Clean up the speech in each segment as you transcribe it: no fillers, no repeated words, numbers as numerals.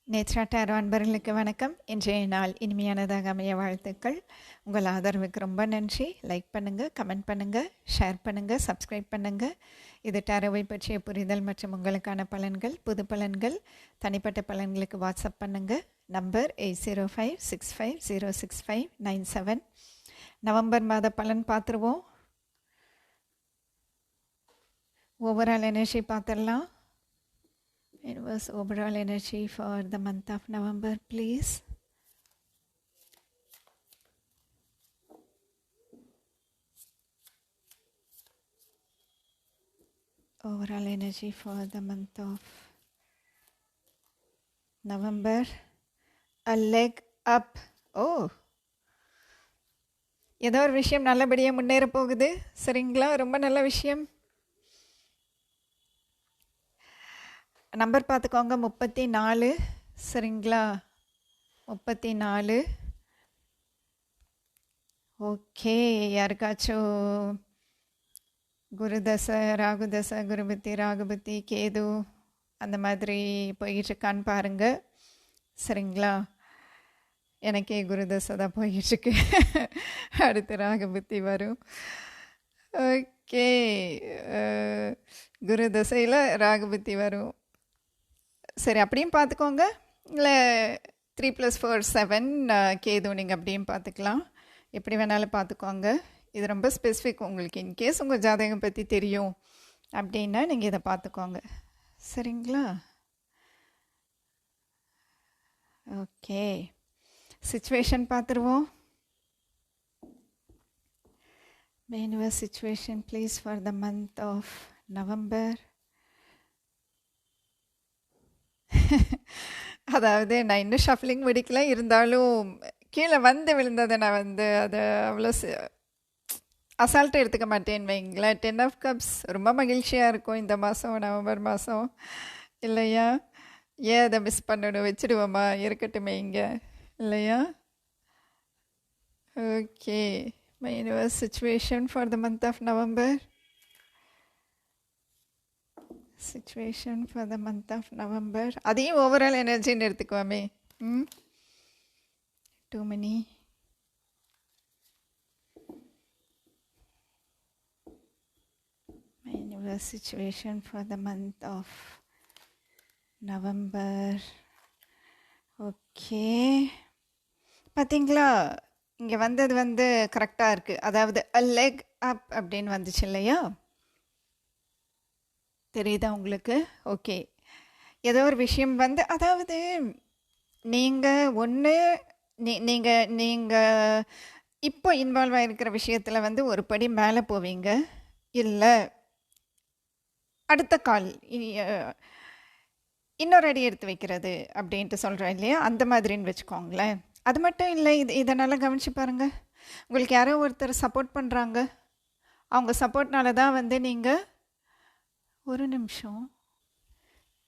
Nethra tarot அன்பர்களுக்கு வணக்கம். இன்றைய நாள் இனிமையானதாக அமைய வாழ்த்துக்கள். உங்கள் ஆதரவுக்கு ரொம்ப நன்றி. லைக் பண்ணுங்கள், கமெண்ட் பண்ணுங்கள், ஷேர் பண்ணுங்கள், சப்ஸ்கிரைப் பண்ணுங்கள். இது டாரோவை பற்றிய புரிதல் மற்றும் உங்களுக்கான பலன்கள், புது பலன்கள், தனிப்பட்ட பலன்களுக்கு வாட்ஸ்அப் பண்ணுங்கள். நம்பர் 8056506597. நவம்பர் மாத பலன் பார்த்துருவோம். ஓவரால் எனர்ஜி பார்த்துடலாம். Universe overall energy for the month of November, please. Overall energy for the month of November. A leg up. Oh, ஏதோ ஒரு விஷயம் நல்லபடியாக முன்னேற போகுது. சரிங்களா? ரொம்ப நல்ல விஷயம். நம்பர் பார்த்துக்கோங்க, 34. சரிங்களா? 34. ஓகே, யாருக்காச்சும் குருதசை, ராகுதசை, குருபுத்தி, ராகுபுத்தி, கேது அந்த மாதிரி போயிட்டுருக்கான்னு பாருங்கள். சரிங்களா? எனக்கே குருதசை தான் போயிட்டுருக்கு. அடுத்து ராகுபுத்தி வரும். ஓகே, குருதசையில் ராகுபுத்தி வரும். சரி, அப்படியும் பார்த்துக்கோங்க. இல்லை 3+4 7 கேது, நீங்கள் அப்படியும் பார்த்துக்கலாம். எப்படி வேணாலும் பார்த்துக்கோங்க. இது ரொம்ப ஸ்பெசிஃபிக். உங்களுக்கு இன்கேஸ் உங்கள் ஜாதகம் பற்றி தெரியும் அப்படின்னா நீங்கள் இதை பார்த்துக்கோங்க. சரிங்களா? ஓகே, சிச்சுவேஷன் பார்த்துருவோம். Universe situation please for the month of November. அதாவது நான் இன்னும் ஷஃப்லிங் முடிக்கல, இருந்தாலும் கீழே வந்து விழுந்ததை நான் அதை அவ்வளோ அசால்ட்டாக எடுத்துக்க மாட்டேன்னு வைங்களேன். 10 of Cups ரொம்ப மகிழ்ச்சியாக இருக்கும் இந்த மாதம், நவம்பர் மாதம் இல்லையா? ஏன் அதை மிஸ் பண்ணணும்? வச்சுடுவோமா? இருக்கட்டுமே இங்கே, இல்லையா? Okay, my universe situation for the month of November. Situation for the month of November. அதையும் overall எனர்ஜின்னு எடுத்துக்குவோமே. Too many. My universe situation for the month of November. Okay, பார்த்தீங்களா? இங்கே வந்தது கரெக்டாக இருக்குது. அதாவது a leg up அப்படின்னு வந்துச்சு இல்லையா? தெரியுதா உங்களுக்கு? ஓகே, ஏதோ ஒரு விஷயம் அதாவது நீங்கள் ஒன்று நீங்கள் இப்போ இன்வால்வ் ஆகிருக்கிற விஷயத்தில் ஒரு படி மேலே போவீங்க. இல்லை அடுத்த கால் இன்னொரு அடி எடுத்து வைக்கிறது அப்படின்ட்டு சொல்கிறேன் இல்லையா? அந்த மாதிரின்னு வச்சுக்கோங்களேன். அது மட்டும் இல்லை, இதை நல்லா கவனித்து பாருங்கள். உங்களுக்கு யாரோ ஒருத்தர் சப்போர்ட் பண்ணுறாங்க. அவங்க சப்போர்ட்னால தான் நீங்கள் ஒரு நிமிஷம்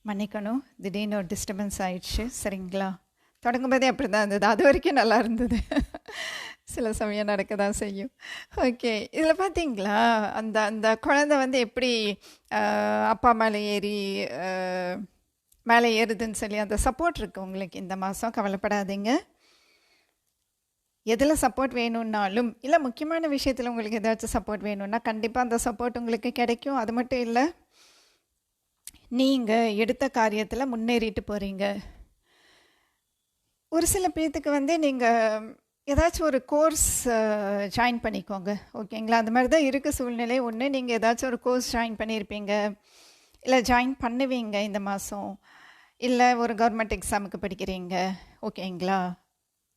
மன்னிக்கணும், திடீர்னு ஒரு டிஸ்டர்பன்ஸ் ஆயிடுச்சு. சரிங்களா? தொடங்கும்போதே அப்படி தான் இருந்தது, அது வரைக்கும் நல்லா இருந்தது. சில சமயம் நடக்க தான் செய்யும். ஓகே, இதில் பார்த்தீங்களா அந்த அந்த குழந்தை எப்படி அப்பா மேலே ஏறுதுன்னு சொல்லி அந்த சப்போர்ட் இருக்குது உங்களுக்கு இந்த மாதம். கவலைப்படாதீங்க. எதில் சப்போர்ட் வேணும்னாலும், இல்லை முக்கியமான விஷயத்தில் உங்களுக்கு ஏதாச்சும் சப்போர்ட் வேணும்னா கண்டிப்பாக அந்த சப்போர்ட் உங்களுக்கு கிடைக்கும். அது மட்டும் இல்லை, நீங்கள் எடுத்த காரியத்தில் முன்னேறிட்டு போகிறீங்க. ஒரு சில பேர்த்துக்கு நீங்கள் ஏதாச்சும் ஒரு கோர்ஸ் ஜாயின் பண்ணிக்கோங்க. ஓகேங்களா? அந்த மாதிரி தான் இருக்குது சூழ்நிலை. ஒன்று, நீங்கள் ஏதாச்சும் ஒரு கோர்ஸ் ஜாயின் பண்ணியிருப்பீங்க, இல்லை ஜாயின் பண்ணுவீங்க இந்த மாதம், இல்லை ஒரு கவர்மெண்ட் எக்ஸாமுக்கு படிக்கிறீங்க. ஓகேங்களா?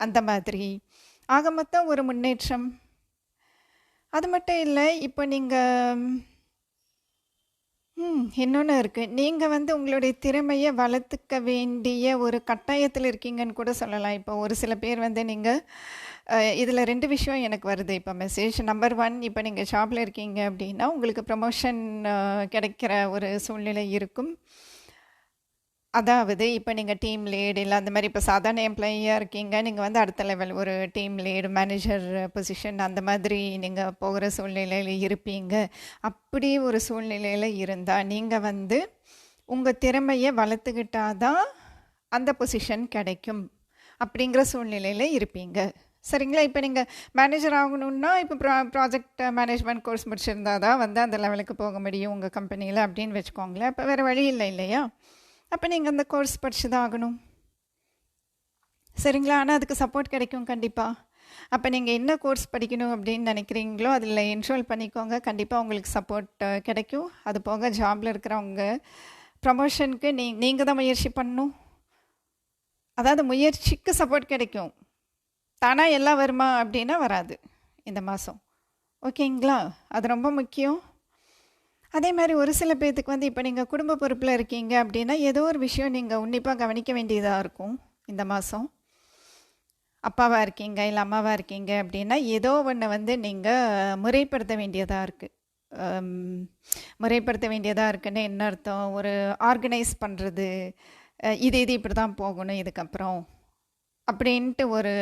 அந்த மாதிரி ஆக மொத்தம் ஒரு முன்னேற்றம். அது மட்டும் இல்லை, இப்போ நீங்கள் இன்னொன்று இருக்குது. நீங்கள் உங்களுடைய திறமையை வளர்த்துக்க வேண்டிய ஒரு கட்டாயத்தில் இருக்கீங்கன்னு கூட சொல்லலாம். இப்போ ஒரு சில பேர் நீங்கள் இதில் 2 விஷயம் எனக்கு வருது இப்போ மெசேஜ். நம்பர் 1, இப்போ நீங்கள் ஜாபில் இருக்கீங்க அப்படின்னா உங்களுக்கு ப்ரமோஷன் கிடைக்கிற ஒரு சூழ்நிலை இருக்கும். அதாவது இப்போ நீங்கள் டீம் லீட் இல்லை அந்த மாதிரி இப்போ சாதாரண எம்ப்ளாயியாக இருக்கீங்க, நீங்கள் அடுத்த லெவல் ஒரு டீம் லீடு, மேனேஜர் பொசிஷன் அந்த மாதிரி நீங்கள் போகிற சூழ்நிலையில் இருப்பீங்க. அப்படி ஒரு சூழ்நிலையில் இருந்தால் நீங்கள் உங்கள் திறமையை வளர்த்துக்கிட்டாதான் அந்த பொசிஷன் கிடைக்கும் அப்படிங்கிற சூழ்நிலையில் இருப்பீங்க. சரிங்களா? இப்போ நீங்கள் மேனேஜர் ஆகணுன்னா இப்போ ப்ராஜெக்ட் மேனேஜ்மெண்ட் கோர்ஸ் முடிச்சிருந்தா தான் வந்து அந்த லெவலுக்கு போக முடியும் உங்கள் கம்பெனியில் அப்படின்னு வச்சுக்கோங்களேன். இப்போ வேறு வழி இல்லை இல்லையா? அப்போ நீங்கள் அந்த கோர்ஸ் படித்து தான் ஆகணும். சரிங்களா? ஆனால் அதுக்கு சப்போர்ட் கிடைக்கும் கண்டிப்பாக. அப்போ நீங்கள் என்ன கோர்ஸ் படிக்கணும் அப்படின்னு நினைக்கிறீங்களோ அதில் என்ரோல் பண்ணிக்கோங்க. கண்டிப்பாக உங்களுக்கு சப்போர்ட் கிடைக்கும். அது போக ஜாபில் இருக்கிறவங்க ப்ரமோஷனுக்கு நீங்கள் தான் முயற்சி பண்ணணும். அதாவது முயற்சிக்கு சப்போர்ட் கிடைக்கும். தானாக எல்லாம் வருமா அப்படின்னா வராது இந்த மாதம். ஓகேங்களா? அது ரொம்ப முக்கியம். அதே மாதிரி ஒரு சில பேர்த்துக்கு வந்து இப்போ நீங்கள் குடும்ப பொறுப்பில் இருக்கீங்க அப்படின்னா ஏதோ ஒரு விஷயம் நீங்கள் உன்னிப்பாக கவனிக்க வேண்டியதாக இருக்கும் இந்த மாதம். அப்பாவாக இருக்கீங்க இல்லை அம்மாவாக இருக்கீங்க அப்படின்னா ஏதோ ஒன்று வந்து நீங்கள் முறைப்படுத்த வேண்டியதாக இருக்குது. முறைப்படுத்த வேண்டியதாக இருக்குன்னு என்ன அர்த்தம்? ஒரு ஆர்கனைஸ் பண்ணுறது, இது இப்படி தான் போகணும் இதுக்கப்புறம் அப்படின்ட்டு ஒரு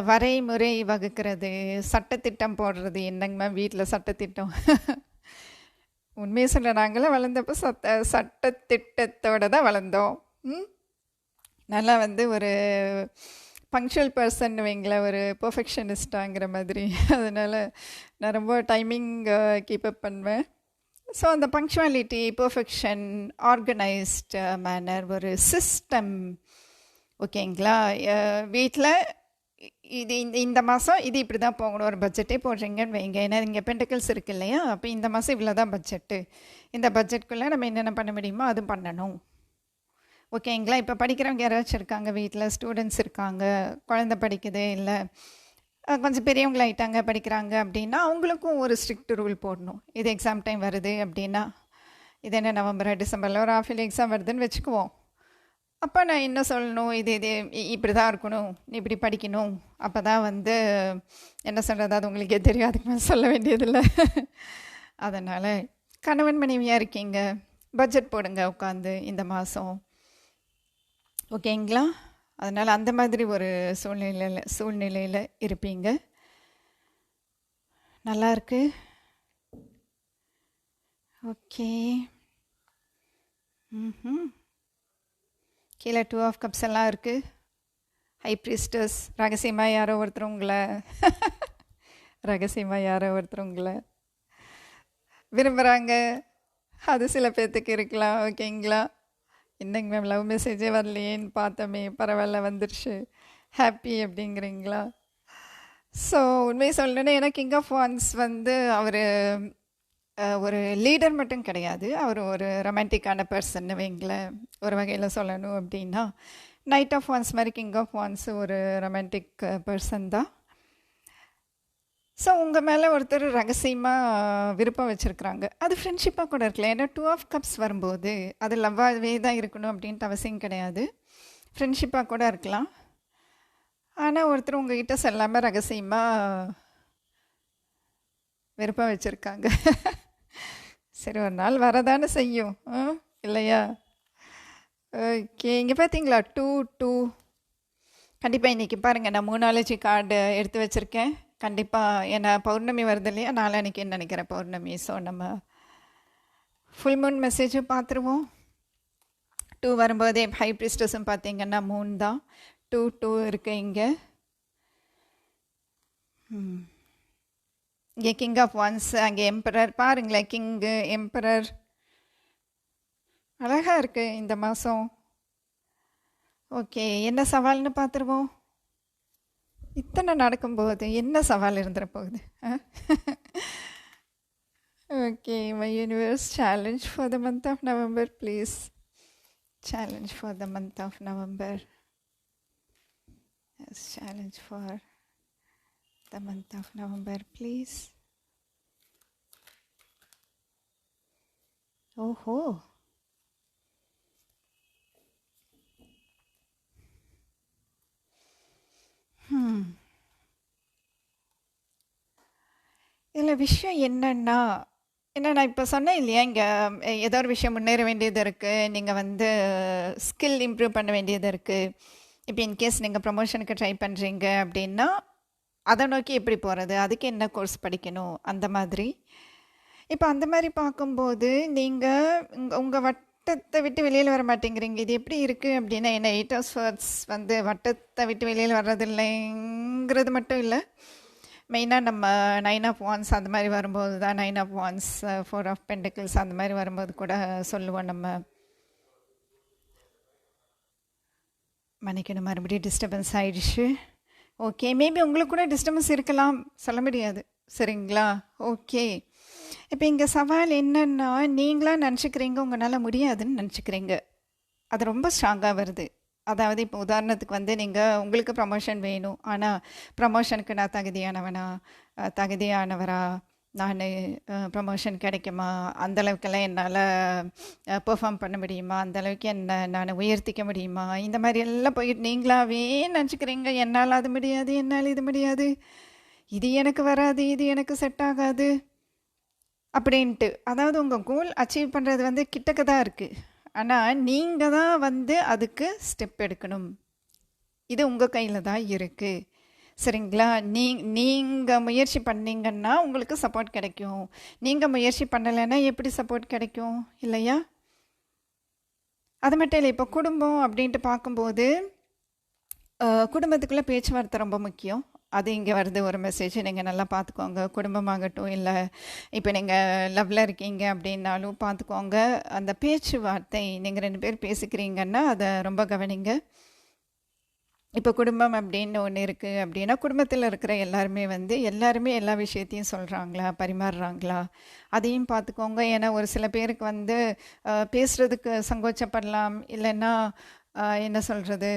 வரைமுறை வகுக்கிறது, சட்டத்திட்டம் போடுறது. என்னங்கம்மா வீட்டில் சட்டத்திட்டம்? உண்மையை சொல்ல நாங்களாம் வளர்ந்தப்போ சட்டத்திட்டத்தோடு தான் வளர்ந்தோம். நல்லா வந்து ஒரு பங்க்சுவல் பர்சன் வைங்களேன், ஒரு பர்ஃபெக்ஷனிஸ்டாங்கிற மாதிரி. அதனால் நான் ரொம்ப டைமிங் கீப்பப் பண்ணுவேன். ஸோ அந்த பங்க்சுவாலிட்டி, பர்ஃபெக்ஷன், ஆர்கனைஸ்ட் மேனர், ஒரு சிஸ்டம். ஓகேங்களா? வீட்டில் இது இந்த மாதம் இது இப்படி தான் போகணும். ஒரு பட்ஜெட்டே போடுறீங்கன்னு வைங்க. ஏன்னா இங்கே பென்டிகல்ஸ் இருக்குது இல்லையா? அப்போ இந்த மாதம் இவ்வளோ தான் பட்ஜெட்டு. இந்த பட்ஜெட்டுக்குள்ளே நம்ம என்னென்ன பண்ண முடியுமோ அது பண்ணணும். ஓகேங்களா? இப்போ படிக்கிறவங்க யாராச்சும் இருக்காங்க வீட்டில், ஸ்டூடெண்ட்ஸ் இருக்காங்க, குழந்தை படிக்குது, இல்லை கொஞ்சம் பெரியவங்களாயிட்டாங்க படிக்கிறாங்க அப்படின்னா அவங்களுக்கும் ஒரு ஸ்ட்ரிக்ட் ரூல் போடணும். இது எக்ஸாம் டைம் வருது அப்படின்னா, இது என்ன நவம்பர் டிசம்பரில் ஒரு ஆஃப் இயர்லி எக்ஸாம் வருதுன்னு வச்சுக்குவோம். அப்போ நான் என்ன சொல்லணும்? இது இப்படி தான் இருக்கணும், இப்படி படிக்கணும். அப்போ தான் வந்து என்ன சொல்கிறது, அது உங்களுக்கே தெரியும், அதுக்கு மேலே சொல்ல வேண்டியதில்லை. அதனால் கணவன் மனைவியாக இருக்கீங்க, பட்ஜெட் போடுங்க உட்காந்து இந்த மாதம். ஓகேங்களா? அதனால் அந்த மாதிரி ஒரு சூழ்நிலையில் இருப்பீங்க. நல்லா இருக்கு. ஓகே. கீழே 2 ஆஃப் கப்ஸ் எல்லாம் இருக்குது. ஹை ப்ரீஸ்டர்ஸ், ரகசியமாக யாரோ ஒருத்தர் உங்களை விரும்புகிறாங்க. அது சில பேர்த்துக்கு இருக்கலாம். ஓகேங்களா? என்னங்க மேம் லவ் மெசேஜே வரலையேன்னு பார்த்தோமே, பரவாயில்ல வந்துருச்சு, ஹாப்பி அப்படிங்கிறீங்களா? ஸோ உண்மையை சொல்லணுன்னா எனக்கு கிங் ஆஃப் வான்ஸ் வந்து அவர் ஒரு லீடர் மட்டும் கிடையாது, அவர் ஒரு ரொமான்டிக்கான பர்சன் வைங்களேன். ஒரு வகையில் சொல்லணும் அப்படின்னா நைட் ஆஃப் வான்ஸ் மாதிரி கிங் ஆஃப் வான்ஸ் ஒரு ரொமான்டிக் பர்சன் தான். ஸோ உங்கள் மேலே ஒருத்தர் ரகசியமாக விருப்பம் வச்சுருக்குறாங்க. அது ஃப்ரெண்ட்ஷிப்பாக கூட இருக்கலாம். ஏன்னா 2 ஆஃப் கப்ஸ் வரும்போது அது லவ்வாகவே தான் இருக்கணும் அப்படின்ட்டு அவசியம் கிடையாது. ஃப்ரெண்ட்ஷிப்பாக கூட இருக்கலாம். ஆனால் ஒருத்தர் உங்ககிட்ட சொல்லாமல் ரகசியமாக விருப்பம் வச்சுருக்காங்க. சரி, ஒரு நாள் வரதானே செய்யும் இல்லையா? ஓகே, இங்கே பார்த்தீங்களா 2 கண்டிப்பாக இன்றைக்கி பாருங்கள், நான் 3 கார்டு எடுத்து வச்சுருக்கேன். கண்டிப்பாக ஏன்னா பௌர்ணமி வருது இல்லையா, நாளைக்குன்னு நினைக்கிறேன் பௌர்ணமி. ஸோ நம்ம ஃபுல் மூன் மெசேஜும் பார்த்துருவோம். 2 வரும்போதே ஹை ப்ரீஸ்டஸும் பார்த்தீங்கன்னா 3 தான். 2 இருக்கு இங்கே. இங்கே கிங் ஆஃப் ஒன்ஸ், அங்கே எம்பரர் பாருங்களேன், கிங்கு எம்பரர் அழகாக இருக்குது இந்த மாதம். ஓகே, என்ன சவால்னு பார்த்துருவோம். இத்தனை நடக்கும்போது என்ன சவால் இருந்துட போகுது? Okay, my universe challenge for the month of November please. Challenge for the month of November. Yes, challenge for the month of November please. ஓஹோ, இதில் விஷயம் என்னன்னா, நான் இப்போ சொன்னேன் இல்லையா, இங்கே ஏதோ ஒரு விஷயம் முன்னேற வேண்டியது இருக்குது, நீங்கள் வந்து ஸ்கில் இம்ப்ரூவ் பண்ண வேண்டியது இருக்குது. இப்போ இன்கேஸ் நீங்கள் ப்ரமோஷனுக்கு ட்ரை பண்ணுறீங்க அப்படின்னா அதை நோக்கி எப்படி போகிறது, அதுக்கு என்ன கோர்ஸ் படிக்கணும், அந்த மாதிரி. இப்போ அந்த மாதிரி பார்க்கும்போது நீங்கள் உங்கள் வட்டத்தை விட்டு வெளியில் வர மாட்டேங்கிறீங்க. இது எப்படி இருக்குது அப்படின்னா, என்ன 8 ஆஃப் ஸ்வர்ட்ஸ் வந்து வட்டத்தை விட்டு வெளியில் வர்றதில்லைங்கிறது மட்டும் இல்லை. மெயினாக நம்ம 9 ஆஃப் வான்ஸ் அந்த மாதிரி வரும்போது தான், 9 ஆஃப் வான்ஸ் 4 ஆஃப் பென்டிக்கிள்ஸ் அந்த மாதிரி வரும்போது கூட சொல்லுவோம் நம்ம. மன்னிக்கணும், மறுபடியும் டிஸ்டர்பன்ஸ் ஆயிடுச்சு. ஓகே, மேபி உங்களுக்கு கூட டிஸ்டர்பன்ஸ் இருக்கலாம், சொல்ல முடியாது. சரிங்களா? ஓகே. இப்போ இங்கே சவால் என்னன்னா, நீங்களாக நினச்சிக்கிறீங்க உங்களால் முடியாதுன்னு நினச்சிக்கிறீங்க. அது ரொம்ப ஸ்ட்ராங்காக வருது. அதாவது இப்போ உதாரணத்துக்கு வந்து நீங்கள் உங்களுக்கு ப்ரமோஷன் வேணும், ஆனால் ப்ரமோஷனுக்கு நான் தகுதியானவரா, நான் ப்ரமோஷன் கிடைக்குமா, அந்தளவுக்கெல்லாம் என்னால் பெர்ஃபார்ம் பண்ண முடியுமா, அந்தளவுக்கு என்ன நான் உயர்த்திக்க முடியுமா, இந்த மாதிரி எல்லாம் போயிட்டு நீங்களாவே நினச்சிக்கிறீங்க, என்னால் அது முடியாது, என்னால் இது முடியாது, இது எனக்கு வராது, இது எனக்கு செட் ஆகாது அப்படின்ட்டு. அதாவது உங்கள் கோல் அச்சீவ் பண்ணுறது வந்து கிட்டக்க தான் இருக்குது, ஆனால் நீங்கள் தான் வந்து அதுக்கு ஸ்டெப் எடுக்கணும். இது உங்கள் கையில் தான் இருக்குது. சரிங்களா? நீங்கள் முயற்சி பண்ணீங்கன்னா உங்களுக்கு சப்போர்ட் கிடைக்கும். நீங்கள் முயற்சி பண்ணலைன்னா எப்படி சப்போர்ட் கிடைக்கும் இல்லையா? அது மட்டும் இல்லை, இப்போ குடும்பம் அப்படின்ட்டு பார்க்கும்போது குடும்பத்துக்குள்ளே பேச்சுவார்த்தை ரொம்ப முக்கியம். அது இங்கே வருது ஒரு மெசேஜ், நீங்கள் நல்லா பார்த்துக்கோங்க. குடும்பமாகட்டும், இல்லை இப்போ நீங்கள் லவ்வில் இருக்கீங்க அப்படின்னாலும் பார்த்துக்கோங்க. அந்த பேச்சுவார்த்தை நீங்கள் 2 பேர் பேசிக்கிறீங்கன்னா அதை ரொம்ப கவனிங்க. இப்போ குடும்பம் அப்படின்னு ஒன்று இருக்குது அப்படின்னா, குடும்பத்தில் இருக்கிற எல்லாருமே வந்து எல்லாருமே எல்லா விஷயத்தையும் சொல்கிறாங்களா, பரிமாறுறாங்களா, அதையும் பார்த்துக்கோங்க. ஏன்னா ஒரு சில பேருக்கு வந்து பேசுகிறதுக்கு சங்கோச்சப்படலாம், இல்லைன்னா என்ன சொல்கிறது,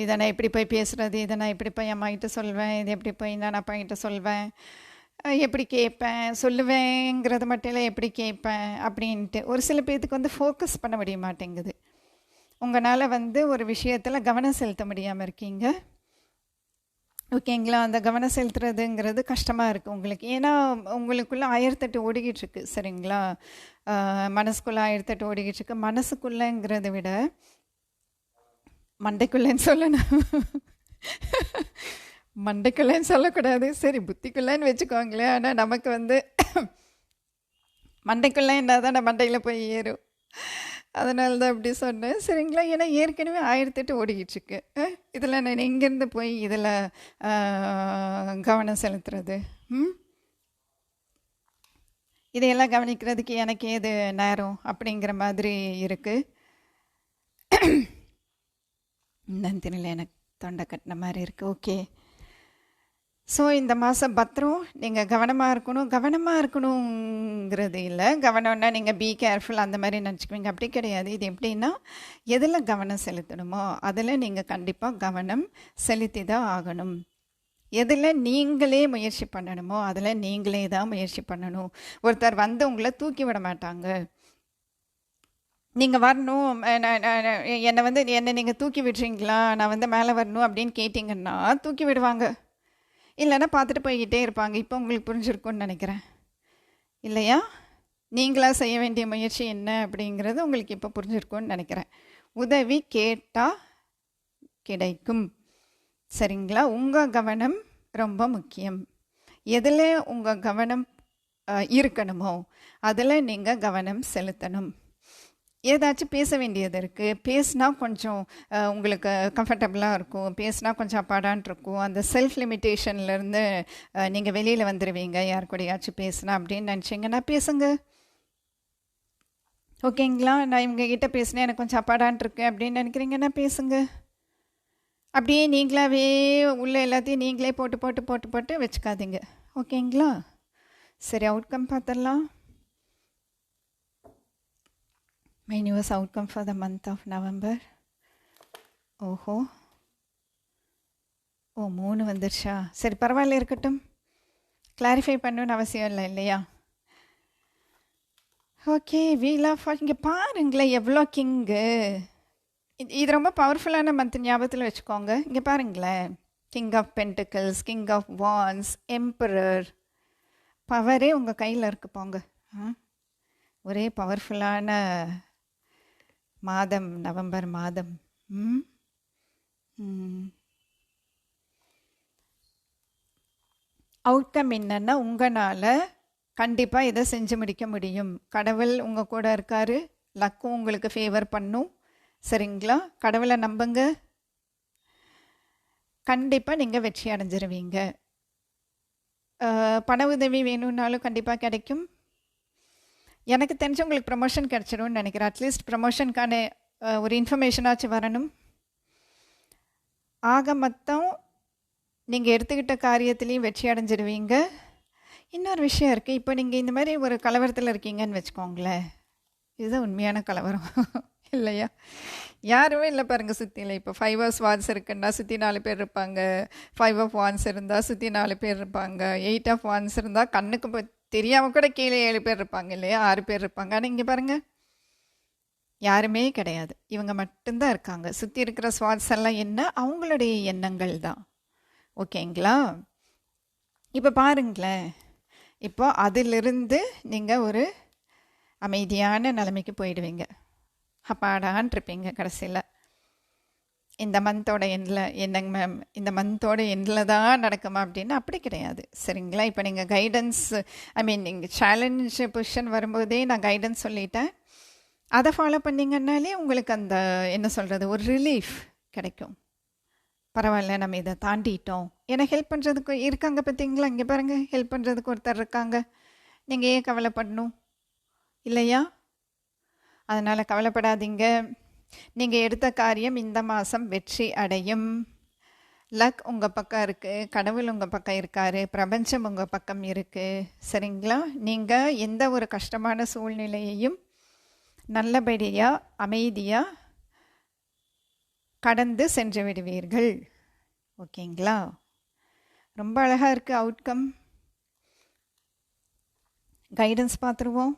இதை நான் எப்படி போய் பேசுகிறது, இதை நான் எப்படி போய் அம்மாகிட்ட சொல்வேன், இது எப்படி போய் நான் அப்பாகிட்ட சொல்வேன், எப்படி கேட்பேன், சொல்லுவேங்கிறது மட்டும் இல்லை எப்படி கேட்பேன் அப்படின்ட்டு ஒரு சில பேர்த்துக்கு வந்து ஃபோக்கஸ் பண்ண முடிய மாட்டேங்குது. உங்களால் வந்து ஒரு விஷயத்தில் கவனம் செலுத்த முடியாமல் இருக்கீங்க. ஓகேங்களா? அந்த கவனம் செலுத்துறதுங்கிறது கஷ்டமாக இருக்குது உங்களுக்கு. ஏன்னா உங்களுக்குள்ளே 1008 ஓடிக்கிட்டுருக்கு. சரிங்களா? மனசுக்குள்ளே 1008 ஓடிக்கிட்டுருக்கு. மனசுக்குள்ளேங்கிறத விட மண்டைக்குள்ளேன்னு சொல்லணும். மண்டைக்குள்ளேன்னு சொல்லக்கூடாது, சரி புத்திக்குள்ளேன்னு வச்சுக்கோங்களேன். ஆனால் நமக்கு வந்து மண்டைக்குள்ளே என்ன தான் நான் மண்டையில் போய் ஏறும், அதனால தான் அப்படி சொன்னேன். சரிங்களா? ஏன்னா ஏற்கனவே 1008 ஓடிக்கிட்டுருக்கு. இதில் நான் எங்கேருந்து போய் இதில் கவனம் செலுத்துறது? இதையெல்லாம் கவனிக்கிறதுக்கு எனக்கு ஏது நேரம் அப்படிங்கிற மாதிரி இருக்குது. நந்தினில் எனக்கு தொண்டை கட்டின மாதிரி இருக்குது. ஓகே, ஸோ இந்த மாதம் பத்திரம், நீங்கள் கவனமாக இருக்கணுங்கிறது இல்லை. கவனம்னா நீங்கள் பி கேர்ஃபுல் அந்த மாதிரி நினச்சிக்குவீங்க, அப்படி கிடையாது. இது எப்படின்னா, எதில் கவனம் செலுத்தணுமோ அதில் நீங்கள் கண்டிப்பாக கவனம் செலுத்தி தான் ஆகணும். எதில் நீங்களே முயற்சி பண்ணணுமோ அதில் நீங்களே தான் முயற்சி பண்ணணும். ஒருத்தர் வந்து உங்களை தூக்கி விட மாட்டாங்க. நீங்கள் வரணும், என்னை நீங்கள் தூக்கி விடுறீங்களா, நான் வந்து மேலே வரணும் அப்படின்னு கேட்டிங்கன்னா தூக்கி விடுவாங்க, இல்லைன்னா பார்த்துட்டு போய்கிட்டே இருப்பாங்க. இப்போ உங்களுக்கு புரிஞ்சிருக்கும்னு நினைக்கிறேன் இல்லையா? நீங்களாக செய்ய வேண்டிய முயற்சி என்ன அப்படிங்கிறது உங்களுக்கு இப்போ புரிஞ்சிருக்கும்னு நினைக்கிறேன். உதவி கேட்டால் கிடைக்கும். சரிங்களா? உங்கள் கவனம் ரொம்ப முக்கியம். எதில் உங்கள் கவனம் இருக்கணுமோ அதில் நீங்கள் கவனம் செலுத்தணும். ஏதாச்சும் பேச வேண்டியது இருக்குது, பேசினா கொஞ்சம் உங்களுக்கு கம்ஃபர்டபுளாக இருக்கும், பேசினா கொஞ்சம் அப்பாடான் இருக்கும். அந்த செல்ஃப் லிமிட்டேஷன்லேருந்து நீங்கள் வெளியில் வந்துடுவீங்க. யார் கூடயாச்சும் பேசினா அப்படின்னு நினச்சிங்கன்னா பேசுங்க. ஓகேங்களா? நான் இவங்ககிட்ட பேசினேன் எனக்கு கொஞ்சம் அப்பாடான் இருக்கு அப்படின்னு நினைக்கிறீங்கன்னா பேசுங்க. அப்படியே நீங்களாவே உள்ள எல்லாத்தையும் நீங்களே போட்டு போட்டு போட்டு போட்டு வச்சுக்காதீங்க. ஓகேங்களா? சரி, அவுட்கம் பார்த்துடலாம். My newest outcome for the month of November. ஓஹோ, 3 வந்துருச்சா? சரி, பரவாயில்ல, இருக்கட்டும். கிளாரிஃபை பண்ணணும்னு அவசியம் இல்லை இல்லையா? ஓகே, வீல் ஆஃப் இங்கே பாருங்களேன் எவ்வளோ கிங்கு. இது ரொம்ப பவர்ஃபுல்லான மந்த், ஞாபகத்தில் வச்சுக்கோங்க. இங்கே பாருங்களேன், king of pentacles, king of wands, emperor. பவரே உங்கள் கையில் இருக்கு போங்க. ஒரே பவர்ஃபுல்லான மாதம் நவம்பர் மாதம். அவுட்கம் என்னன்னா, உங்களால் கண்டிப்பாக இதை செஞ்சு முடிக்க முடியும். கடவுள் உங்கள் கூட இருக்காரு. லக்கும் உங்களுக்கு ஃபேவர் பண்ணும். சரிங்களா? கடவுளை நம்புங்க. கண்டிப்பாக நீங்கள் வெற்றி அடைஞ்சிருவீங்க. பண உதவி வேணும்னாலும் கண்டிப்பாக கிடைக்கும். எனக்கு தெரிஞ்சு உங்களுக்கு ப்ரமோஷன் கிடச்சிடும்னு நினைக்கிறேன். அட்லீஸ்ட் ப்ரமோஷனுக்கான ஒரு இன்ஃபர்மேஷனாச்சும் வரணும். ஆக மொத்தம் நீங்கள் எடுத்துக்கிட்ட காரியத்துலேயும் வெற்றி அடைஞ்சிடுவீங்க. இன்னொரு விஷயம் இருக்குது. இப்போ நீங்கள் இந்த மாதிரி ஒரு கலவரத்தில் இருக்கீங்கன்னு வச்சுக்கோங்களேன். இதுதான் உண்மையான கலவரம் இல்லையா? யாருமே இல்லை பாருங்கள் சுற்றியில். இப்போ 5 of Wands இருக்குன்னா சுற்றி 4 பேர் இருப்பாங்க. 5 of Wands இருந்தால் சுற்றி 4 பேர் இருப்பாங்க. 8 of Wands இருந்தால் கண்ணுக்கு தெரியாமல் கூட கீழே 7 பேர் இருப்பாங்க இல்லையா? 6 பேர் இருப்பாங்க. ஆனால் இங்கே பாருங்கள், யாருமே கிடையாது. இவங்க மட்டும்தான் இருக்காங்க. சுற்றி இருக்கிற ஸ்வாட்ஸ் எல்லாம் என்ன? அவங்களுடைய எண்ணங்கள் தான். ஓகேங்களா? இப்போ பாருங்களேன், இப்போ அதிலிருந்து நீங்கள் ஒரு அமைதியான நிலைமைக்கு போயிடுவீங்க. அப்பாடான் இருப்பீங்க கடைசியில். இந்த மந்தோட எண்டில் என்னங்க மேம், இந்த மந்தோட எண்டில் தான் நடக்குமா அப்படின்னா அப்படி கிடையாது. சரிங்களா? இப்போ நீங்கள் கைடன்ஸ், நீங்கள் சேலஞ்ச் பொசிஷன் வரும்போதே நான் கைடன்ஸ் சொல்லிட்டேன். அதை ஃபாலோ பண்ணிங்கன்னாலே உங்களுக்கு அந்த என்ன சொல்கிறது, ஒரு ரிலீஃப் கிடைக்கும். பரவாயில்ல, நம்ம இதை தாண்டிட்டோம். ஏன்னா ஹெல்ப் பண்ணுறதுக்கு இருக்காங்க பார்த்தீங்களா? இங்கே பாருங்கள், ஹெல்ப் பண்ணுறதுக்கு ஒருத்தர் இருக்காங்க. நீங்கள் ஏன் கவலைப்படணும் இல்லையா? அதனால் கவலைப்படாதீங்க. நீங்கள் எடுத்த காரியம் இந்த மாதம் வெற்றி அடையும். லக் உங்கள் பக்கம் இருக்குது, கடவுள் உங்கள் பக்கம் இருக்கார், பிரபஞ்சம் உங்கள் பக்கம் இருக்குது. சரிங்களா? நீங்கள் எந்த ஒரு கஷ்டமான சூழ்நிலையையும் நல்லபடியாக அமைதியாக கடந்து சென்று விடுவீர்கள். ஓகேங்களா? ரொம்ப அழகாக இருக்குது அவுட்கம். கைடன்ஸ் பார்த்துருவோம்.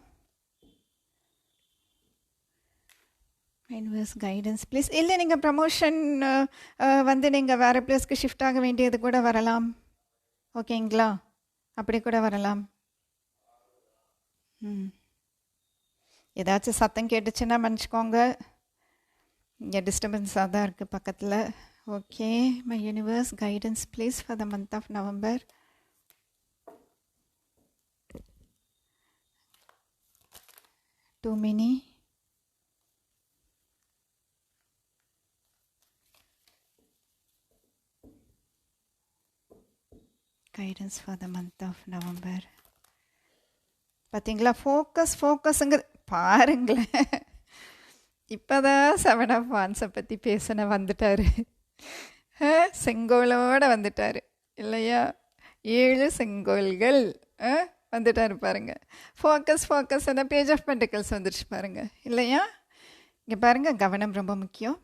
Universe guidance please. இல்லை, நீங்கள் ப்ரமோஷன் வந்து நீங்கள் வேறு பிளேஸ்க்கு ஷிஃப்ட் ஆக வேண்டியது கூட வரலாம். ஓகேங்களா? அப்படி கூட வரலாம். ஏதாச்சும் சத்தம் கேட்டுச்சுன்னா மன்னிச்சிக்கோங்க, இங்கே டிஸ்டர்பன்ஸாக தான் இருக்குது பக்கத்தில். Okay, my universe guidance please for the month of November. Too many. Guidance for the month of November. பார்த்தீங்களா? ஃபோக்கஸுங்க பாருங்களேன். இப்போ தான் 7 of Wands பற்றி பேசின வந்துட்டார். செங்கோலோடு வந்துட்டார் இல்லையா? 7 செங்கோல்கள் வந்துட்டார் பாருங்கள். ஃபோக்கஸ் அந்த பேஜ் ஆஃப் பென்டிகல்ஸ் வந்துருச்சு பாருங்கள் இல்லையா? இங்கே பாருங்கள், கவனம் ரொம்ப முக்கியம்.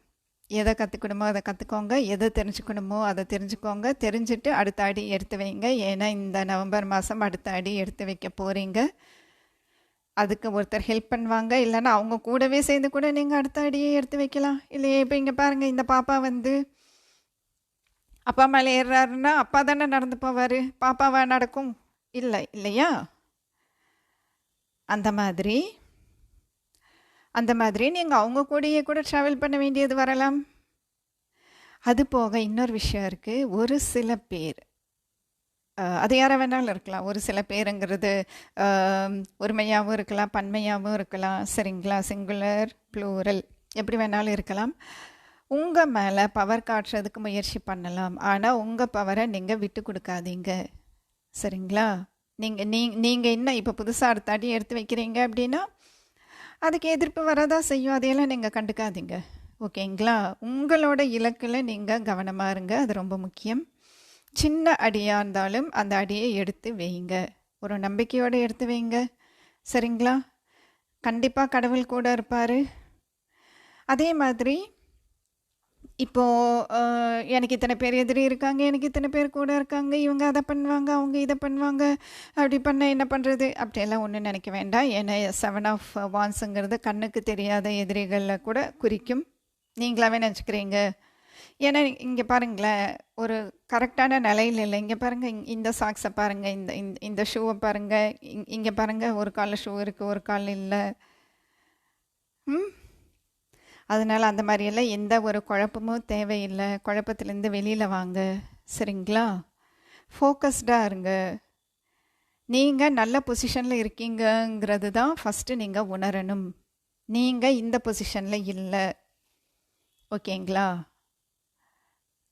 எதை கற்றுக்கணுமோ அதை கற்றுக்கோங்க, எதை தெரிஞ்சுக்கணுமோ அதை தெரிஞ்சுக்கோங்க. தெரிஞ்சுட்டு அடுத்த அடி எடுத்து வைங்க. ஏன்னா இந்த நவம்பர் மாதம் அடுத்த அடி எடுத்து வைக்க போகிறீங்க. அதுக்கு ஒருத்தர் ஹெல்ப் பண்ணுவாங்க, இல்லைன்னா அவங்க கூடவே சேர்ந்து கூட நீங்கள் அடுத்த அடியை எடுத்து வைக்கலாம் இல்லையா? இப்போ இங்கே பாருங்கள், இந்த பாப்பா வந்து அப்பா மேலே ஏறுறாருன்னா அப்பா தானே நடந்து போவார், பாப்பாவா நடக்கும்? இல்லை இல்லையா? அந்த மாதிரி நீங்கள் அவங்க கூடயே கூட ட்ராவல் பண்ண வேண்டியது வரலாம். அது போக இன்னொரு விஷயம் இருக்குது. ஒரு சில பேர், அது யாரை வேணாலும் இருக்கலாம். ஒரு சில பேருங்கிறது ஒருமையாகவும் இருக்கலாம், பன்மையாகவும் இருக்கலாம். சரிங்களா? சிங்குலர், ப்ளூரல், எப்படி வேணாலும் இருக்கலாம். உங்கள் மேலே பவர் காட்டுறதுக்கு முயற்சி பண்ணலாம். ஆனால் உங்கள் பவரை நீங்கள் விட்டு கொடுக்காதீங்க. சரிங்களா? நீங்கள் என்ன இப்போ புதுசாக அடுத்த அடி எடுத்து வைக்கிறீங்க அப்படின்னா அதுக்கு எதிர்ப்பு வரதான் செய்யும். அதையெல்லாம் நீங்கள் கண்டுக்காதீங்க. ஓகேங்களா? உங்களோட இலக்கில் நீங்கள் கவனமாக இருங்க. அது ரொம்ப முக்கியம். சின்ன அடியாக இருந்தாலும் அந்த அடியை எடுத்து வைங்க. ஒரு நம்பிக்கையோடு எடுத்து வைங்க. சரிங்களா? கண்டிப்பாக கடவுள் கூட இருப்பார். அதே மாதிரி இப்போது எனக்கு இத்தனை பேர் எதிரி இருக்காங்க, எனக்கு இத்தனை பேர் கூட இருக்காங்க, இவங்க அதை பண்ணுவாங்க, அவங்க இதை பண்ணுவாங்க, அப்படி பண்ண என்ன பண்ணுறது அப்படியெல்லாம் ஒன்றும் நினைக்க வேண்டாம். ஏன்னா 7 of Wandsங்கிறது கண்ணுக்கு தெரியாத எதிரிகளில் கூட குறிக்கும். நீங்களாவே நினச்சிக்கிறீங்க. ஏன்னா இங்கே பாருங்களேன், ஒரு கரெக்டான நிலையில் இல்லை. இங்கே பாருங்கள், இந்த சாக்ஸை பாருங்கள், இந்த ஷூவை பாருங்கள், இங்கே பாருங்கள், ஒரு காலில் ஷூ இருக்குது, ஒரு காலில் இல்லை. அதனால் அந்த மாதிரியெல்லாம் எந்த ஒரு குழப்பமும் தேவையில்லை. குழப்பத்துலேருந்து வெளியில் வாங்க. சரிங்களா? ஃபோக்கஸ்டாக இருங்க. நீங்கள் நல்ல பொசிஷனில் இருக்கீங்கங்கிறது தான் ஃபஸ்ட்டு நீங்கள் உணரணும். நீங்கள் இந்த பொசிஷனில் இல்லை. ஓகேங்களா?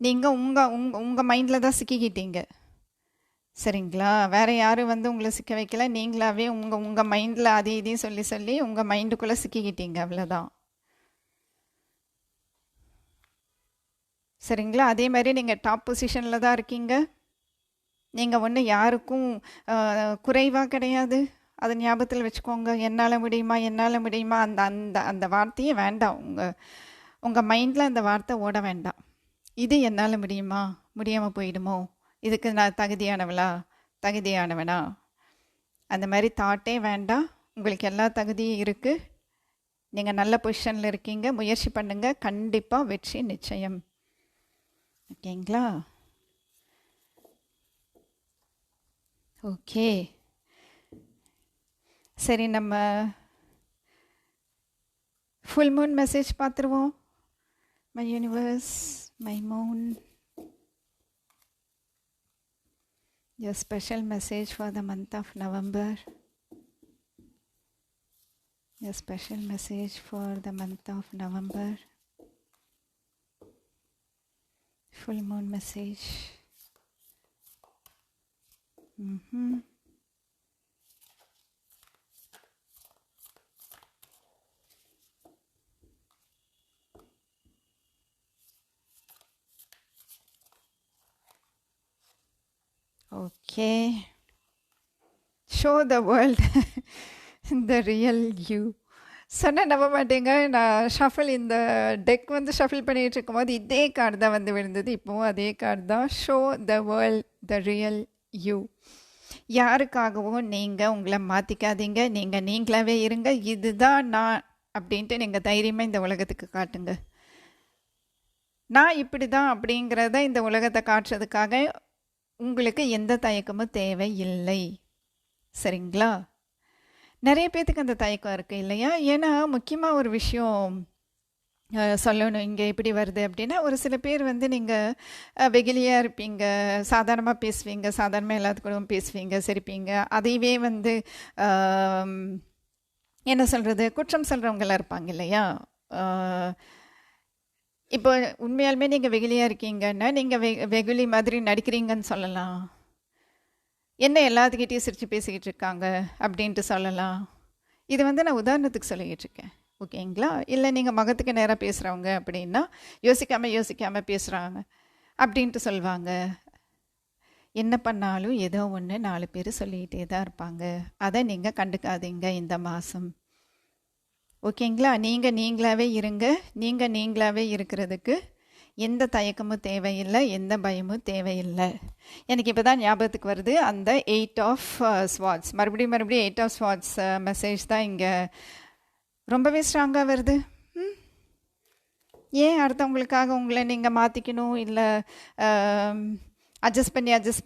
நீங்கள் உங்கள் மைண்டில் தான் சிக்கிக்கிட்டீங்க. சரிங்களா? வேறு யாரும் வந்து உங்களை சிக்க வைக்கல. நீங்களாவே உங்கள் மைண்டில் அதையும் இதையும் சொல்லி சொல்லி உங்கள் மைண்டுக்குள்ளே சிக்கிக்கிட்டீங்க. அவ்வளோதான். சரிங்களா? அதே மாதிரி நீங்கள் டாப் பொசிஷனில் தான் இருக்கீங்க. நீங்கள் ஒன்றும் யாருக்கும் குறைவாக கிடையாது. அதை ஞாபகத்தில் வச்சுக்கோங்க. என்னால் முடியுமா, என்னால் முடியுமா, அந்த அந்த அந்த வார்த்தையே வேண்டாம். உங்கள் மைண்டில் அந்த வார்த்தை ஓட வேண்டாம். இது என்னால் முடியுமா, முடியாமல் போயிடுமோ, இதுக்கு நான் தகுதியானவளா, தகுதியானவனா, அந்த மாதிரி தாட்டே வேண்டாம். உங்களுக்கு எல்லா தகுதியும் இருக்குது. நீங்கள் நல்ல பொசிஷனில் இருக்கீங்க. முயற்சி பண்ணுங்கள். கண்டிப்பாக வெற்றி நிச்சயம். ஓகேங்களா? ஓகே, சரி, நம்ம ஃபுல் மூன் மெசேஜ் பார்த்துருவோம். My universe, my Moon, your special message for the month of November. Your special message for the month of November. Full moon message. Okay. Show the world the real you. சொன்ன நம்ப மாட்டேங்க. நான் shuffle இந்த tech வந்து shuffle பண்ணிகிட்டு இருக்கும்போது இதே card தான் வந்து விழுந்தது. இப்போவும் அதே கார்டு தான். Show the world the real you. யாருக்காகவும் நீங்கள் உங்களை மாற்றிக்காதீங்க. நீங்கள் நீங்களாகவே இருங்க. இதுதான் நான் அப்படின்ட்டு நீங்கள் தைரியமாக இந்த உலகத்துக்கு காட்டுங்க. நான் இப்படி தான் அப்படிங்கிறத இந்த உலகத்தை காட்டுறதுக்காக உங்களுக்கு எந்த தயக்கமும் தேவையில்லை. சரிங்களா? நிறைய பேர்த்துக்கு அந்த தயக்கம் இருக்குது இல்லையா? ஏன்னா முக்கியமாக ஒரு விஷயம் சொல்லணும். இங்கே எப்படி வருது அப்படின்னா, ஒரு சில பேர் வந்து நீங்கள் வெகுலியாக இருப்பீங்க, சாதாரணமாக பேசுவீங்க, சாதாரணமாக எல்லாத்துக்கூடவும் பேசுவீங்க, சிரிப்பீங்க. அதையவே வந்து என்ன சொல்கிறது, குற்றம் சொல்கிறவங்களாம் இருப்பாங்க இல்லையா? இப்போ உண்மையாலுமே நீங்கள் வெகுலியாக இருக்கீங்கன்னா நீங்கள் வெகுலி மாதிரி நடிக்கிறீங்கன்னு சொல்லலாம். என்ன எல்லாத்துக்கிட்டையும் சிரித்து பேசிக்கிட்டு இருக்காங்க அப்படின்ட்டு சொல்லலாம். இது வந்து நான் உதாரணத்துக்கு சொல்லிக்கிட்டு இருக்கேன். ஓகேங்களா? இல்லை நீங்கள் முகத்துக்கு நேராக பேசுகிறவங்க அப்படின்னா யோசிக்காமல் பேசுகிறாங்க அப்படின்ட்டு சொல்லுவாங்க. என்ன பண்ணாலும் ஏதோ ஒன்று 4 பேர் சொல்லிக்கிட்டே தான் இருப்பாங்க. அதை நீங்கள் கண்டுக்காதீங்க இந்த மாதம். ஓகேங்களா? நீங்கள் நீங்களாகவே இருங்க. நீங்கள் நீங்களாகவே இருக்கிறதுக்கு எந்த தயக்கமும் தேவையில்லை, எந்த பயமும் தேவையில்லை. எனக்கு இப்போ தான் ஞாபகத்துக்கு வருது அந்த 8 of Swords. மறுபடியும் 8 of Swords மெசேஜ் தான் இங்கே ரொம்பவே ஸ்ட்ராங்காக வருது. ஏன் அடுத்தவங்களுக்காக உங்களை நீங்கள் மாற்றிக்கணும், இல்லை அட்ஜஸ்ட்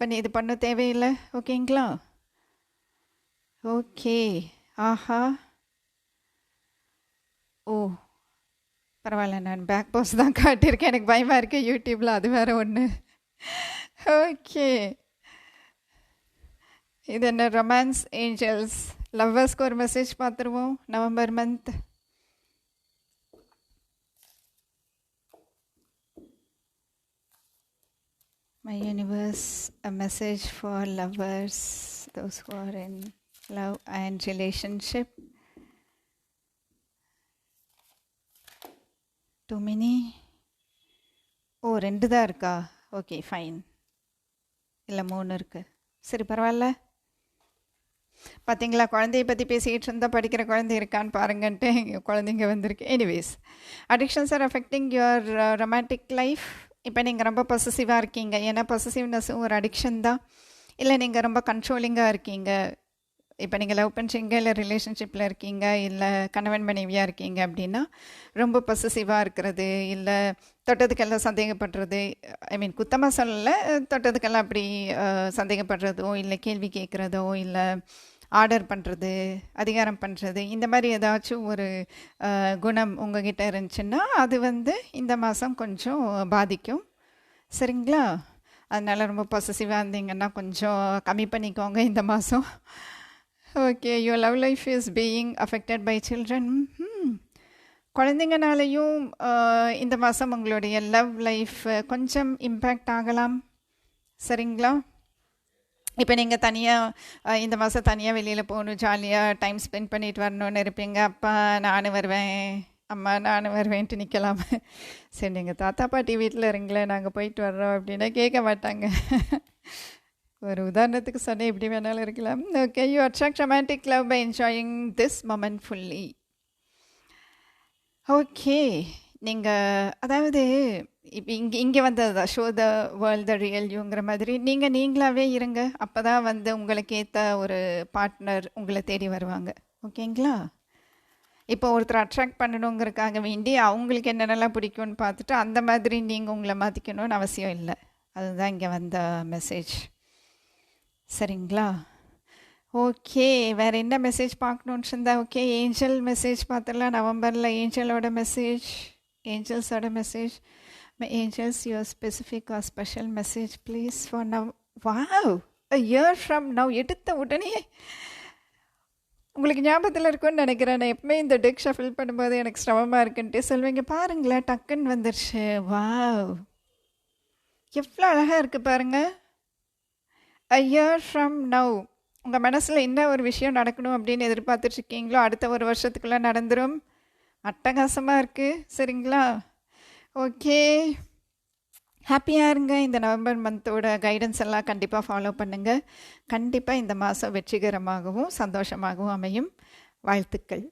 பண்ணி இது பண்ண தேவையில்லை. ஓகேங்களா? ஓகே. ஆஹா, ஓ பரவாயில்ல, நான் பேக் போஸ்ட் தான் காட்டியிருக்கேன். எனக்கு பயமாக இருக்குது யூடியூப்பில், அது வேறு ஒன்று. ஓகே, இது என்ன ரொமான்ஸ் ஏஞ்சல்ஸ் லவ்வர்ஸ்க்கு ஒரு மெசேஜ் பார்த்துருவோம். November month. My universe, a message for lovers, those who are in love and relationship. Too many? ஓ 2 தான் இருக்கா? Okay, fine. இல்லை 3 இருக்குது. சரி, பரவாயில்ல. பார்த்தீங்களா, குழந்தைய பற்றி பேசிக்கிட்டு இருந்தால் படிக்கிற குழந்தை இருக்கான்னு பாருங்கன்ட்டு குழந்தைங்க வந்திருக்கு. Anyways, addictions R affecting your romantic life. இப்போ நீங்கள் ரொம்ப பொசசிவாக இருக்கீங்க. ஏன்னா பொசசிவ்னஸும் ஒரு அடிக்ஷன் தான். இல்லை நீங்கள் ரொம்ப கண்ட்ரோலிங்காக இருக்கீங்க. இப்போ நீங்கள் லவ் பண்ணுறீங்க, இல்லை ரிலேஷன்ஷிப்பில் இருக்கீங்க, இல்லை கணவன் மனைவியாக இருக்கீங்க அப்படின்னா ரொம்ப பொசசிவாக இருக்கிறது, இல்லை தொட்டதுக்கெல்லாம் சந்தேகப்படுறது. ஐ மீன் குத்தமாக சொல்லலை, தொட்டதுக்கெல்லாம் அப்படி சந்தேகப்படுறதோ, இல்லை கேள்வி கேட்குறதோ, இல்லை ஆர்டர் பண்ணுறது, அதிகாரம் பண்ணுறது, இந்த மாதிரி ஏதாச்சும் ஒரு குணம் உங்ககிட்ட இருந்துச்சுன்னா அது வந்து இந்த மாதம் கொஞ்சம் பாதிக்கும். சரிங்களா? அதனால் ரொம்ப பொசசிவாக இருந்தீங்கன்னா கொஞ்சம் கம்மி பண்ணிக்கோங்க இந்த மாதம். Okay, your love life is being affected by children. குழந்தைங்கனாலையும் இந்த மாதம் உங்களுடைய லவ் லைஃப் கொஞ்சம் இம்பேக்ட் ஆகலாம். சரிங்களா? இப்போ நீங்கள் தனியாக இந்த மாதம் தனியாக வெளியில் போகணும், ஜாலியாக டைம் ஸ்பெண்ட் பண்ணிட்டு வரணுன்னு இருப்பீங்க. அப்பா நானும் வருவேன், அம்மா நானும் வருவேன்ட்டு நிற்கலாம். சரி, நீங்கள் தாத்தா பாட்டி வீட்டில் இருங்களேன், நாங்கள் போயிட்டு வர்றோம் அப்படின்னா கேட்க மாட்டாங்க. ஒரு உதாரணத்துக்கு சொன்னேன், எப்படி வேணாலும் இருக்கலாம். Okay, you attract romantic love by enjoying this moment fully. Okay, நீங்கள் அதாவது இப்போ இங்கே வந்தது தான் show the world the real யூங்கிற மாதிரி நீங்களாகவே இருங்க. அப்போ தான் உங்களுக்கு ஏற்ற ஒரு பார்ட்னர் உங்களை தேடி வருவாங்க. ஓகேங்களா? இப்போ ஒருத்தர் அட்ராக்ட் பண்ணணுங்கிறதுக்காக வேண்டி அவங்களுக்கு என்னென்னலாம் பிடிக்கும்னு பார்த்துட்டு அந்த மாதிரி நீங்கள் உங்களை மாற்றிக்கணும்னு அவசியம் இல்லை. அதுதான் இங்கே வந்த மெசேஜ். சரிங்களா? ஓகே, வேறு என்ன மெசேஜ் பார்க்கணுன்னு இருந்தா? ஓகே, ஏஞ்சல் மெசேஜ் பார்த்துடலாம். நவம்பரில் ஏஞ்சலோட மெசேஜ், ஏஞ்சல்ஸோட message. My angels, your specific or special message please for now. Wow, a year from now. எடுத்த உடனே உங்களுக்கு ஞாபகத்தில் இருக்குன்னு நினைக்கிறேன். நான் எப்பவுமே இந்த டெக் ஷஃபில் பண்ணும்போது எனக்கு சிரமமாக இருக்குன்ட்டு சொல்லுவீங்க. பாருங்களேன், டக்குன்னு வந்துருச்சு. வாவ், எவ்வளோ அழகாக இருக்குது பாருங்கள். a year from now. உங்கள் மனசில் என்ன ஒரு விஷயம் நடக்கணும் அப்படின்னு எதிர்பார்த்துட்ருக்கீங்களோ அடுத்த ஒரு வருஷத்துக்குள்ளே நடந்துடும். அட்டகாசமாக இருக்குது. சரிங்களா? ஓகே, ஹாப்பியாக இருங்க. இந்த நவம்பர் மந்தோட கைடன்ஸ் எல்லாம் கண்டிப்பாக ஃபாலோ பண்ணுங்கள். கண்டிப்பாக இந்த மாதம் வெற்றிகரமாகவும் சந்தோஷமாகவும் அமையும். வாழ்த்துக்கள்.